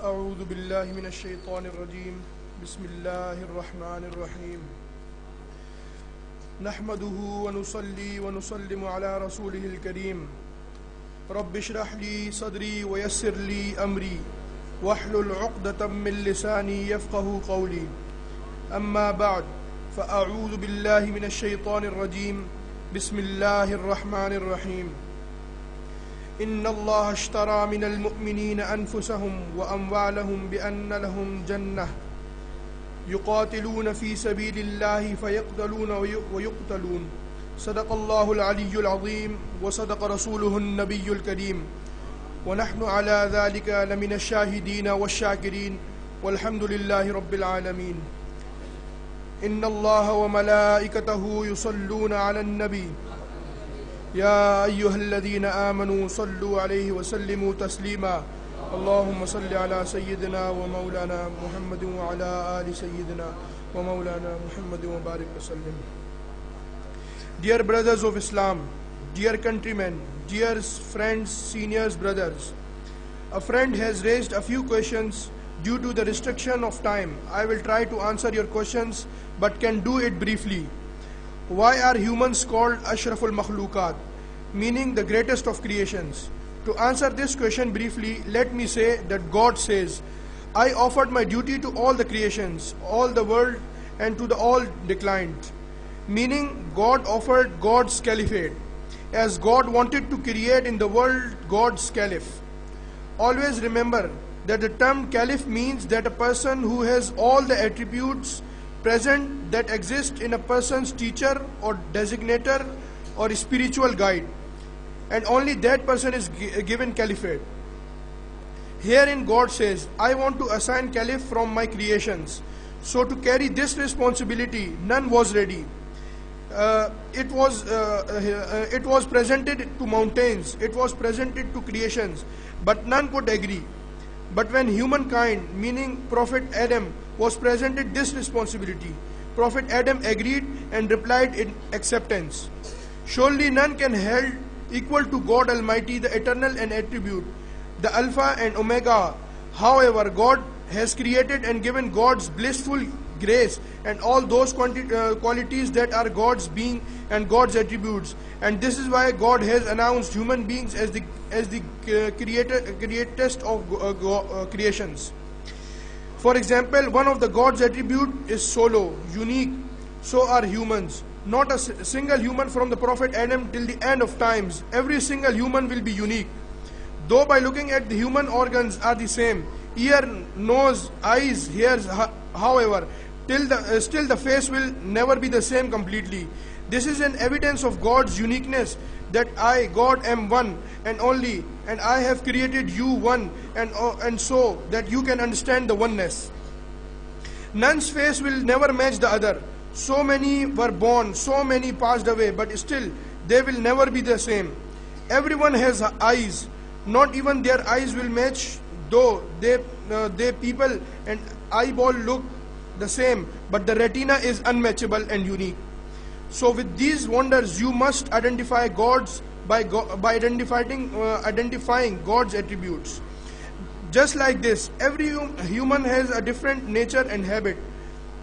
أعوذ بالله من الشيطان الرجيم بسم الله الرحمن الرحيم نحمده ونصلي ونسلم على رسوله الكريم رب اشرح لي صدري ويسر لي أمري واحلل عقدة من لساني يفقه قولي أما بعد فأعوذ بالله من الشيطان الرجيم بسم الله الرحمن الرحيم إن الله اشترى من المؤمنين أنفسهم وأموالهم بأن لهم جنة يقاتلون في سبيل الله فيقتلون ويقتلون صدق الله العلي العظيم وصدق رسوله النبي الكريم ونحن على ذلك لمن الشاهدين والشاكرين والحمد لله رب العالمين إن الله وملائكته يصلون على النبي يا أيها الذين آمنوا صلوا عليه وسلموا تسليما اللهم صل على سيدنا ومولانا محمد وعلى آل سيدنا ومولانا محمد وبارك وسلم. Dear brothers of Islam, dear countrymen, dear friends, seniors, brothers, a friend has raised a few questions. Due to the restriction of time, I will try to answer your questions but can do it briefly. Why are humans called Ashraful Makhlukat, meaning the greatest of creations? To answer this question briefly, let me say that God says, I offered my duty to all the creations, all the world, and to the all declined. Meaning, God offered God's caliphate, as God wanted to create in the world God's caliph. Always remember that the term caliph means that a person who has all the attributes present that exist in a person's teacher or designator or spiritual guide, and only that person is given caliphate. Herein God says, I want to assign caliph from my creations. So to carry this responsibility, none was ready. It was presented to mountains, it was presented to creations, but none could agree. But when humankind, meaning Prophet Adam, was presented this responsibility, Prophet Adam agreed and replied in acceptance. Surely none can held equal to God Almighty, the eternal and attribute, the Alpha and Omega. However, God has created and given God's blissful grace and all those qualities that are God's being and God's attributes, and this is why God has announced human beings as the greatest of creations. For example, one of the God's attribute is solo, unique. So are humans. Not a single human from the Prophet Adam till the end of times. Every single human will be unique. Though by looking at the human organs are the same, ear, nose, eyes, hairs, however, still the face will never be the same completely. This is an evidence of God's uniqueness, that I, God, am one and only, and I have created you one, and so that you can understand the oneness. None's face will never match the other. So many were born, so many passed away, but still they will never be the same. Everyone has eyes. Not even their eyes will match, though they people and eyeball look the same, but the retina is unmatchable and unique. So with these wonders, you must identify God's by identifying God's attributes. Just like this, every human has a different nature and habit.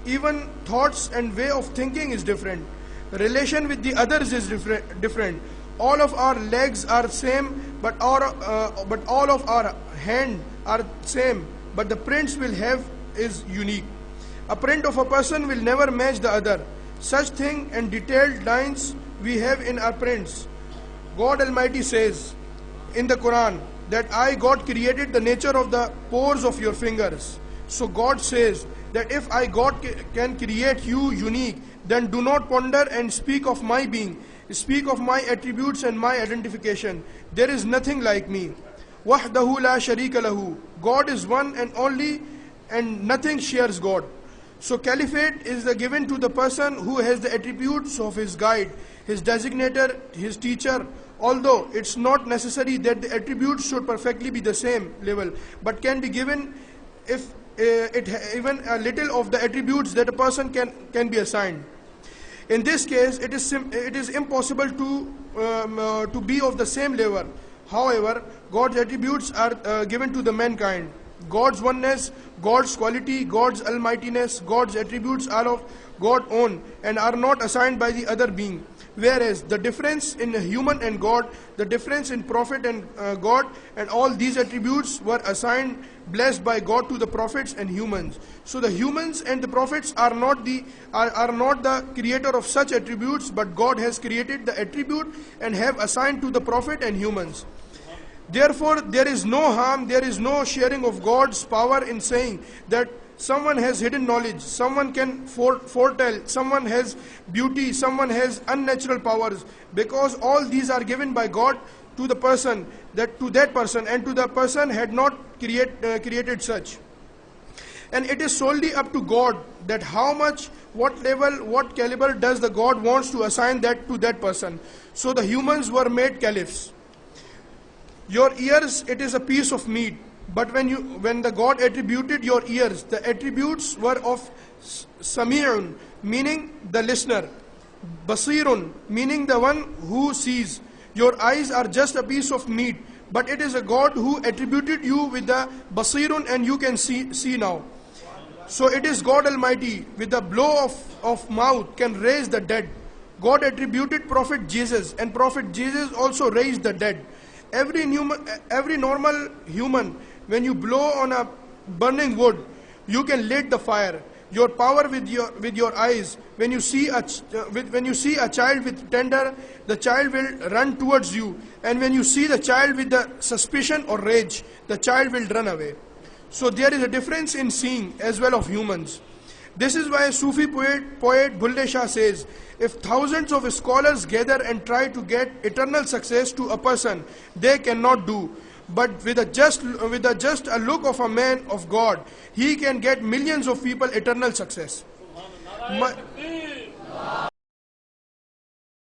Even thoughts and way of thinking is different. Relation with the others is different. All of our legs are same, but all of our hand are same, but the prints will have is unique. A print of a person will never match the other. Such thing and detailed lines we have in our prints. God Almighty says in the Quran that I, God, created the nature of the pores of your fingers. So God says that if I, God, can create you unique, then do not ponder and speak of my being. Speak of my attributes and my identification. There is nothing like me. Wahdahu la sharika lahu. God is one and only, and nothing shares God. So caliphate is given to the person who has the attributes of his guide, his designator, his teacher, although it's not necessary that the attributes should perfectly be the same level, but can be given if even a little of the attributes that a person can be assigned. In this case, it is impossible to be of the same level. However, God's attributes are given to the mankind. God's oneness, God's quality, God's almightiness, God's attributes are of God own and are not assigned by the other being. Whereas the difference in human and God, the difference in prophet and God, and all these attributes were assigned, blessed by God to the prophets and humans. So the humans and the prophets are not the creator of such attributes, but God has created the attribute and have assigned to the prophet and humans. Therefore, there is no harm, there is no sharing of God's power in saying that someone has hidden knowledge, someone can foretell, someone has beauty, someone has unnatural powers, because all these are given by God to the person, and to the person had not created such. And it is solely up to God that how much, what level, what caliber does the God wants to assign that to that person. So the humans were made caliphs. Your ears, it is a piece of meat. But when the God attributed your ears, the attributes were of Sami'un, meaning the listener, Basirun, meaning the one who sees. Your eyes are just a piece of meat, but it is a God who attributed you with the Basirun, and you can see now. So it is God Almighty, with the blow of mouth, can raise the dead. God attributed Prophet Jesus, and Prophet Jesus also raised the dead. Every normal human, when you blow on a burning wood, you can light the fire. Your power with your eyes. When you see a child with tender, the child will run towards you. And when you see the child with the suspicion or rage, the child will run away. So there is a difference in seeing as well of humans. This is why Sufi poet Bulle Shah says, if thousands of scholars gather and try to get eternal success to a person, they cannot do. But with just a look of a man of God, he can get millions of people eternal success.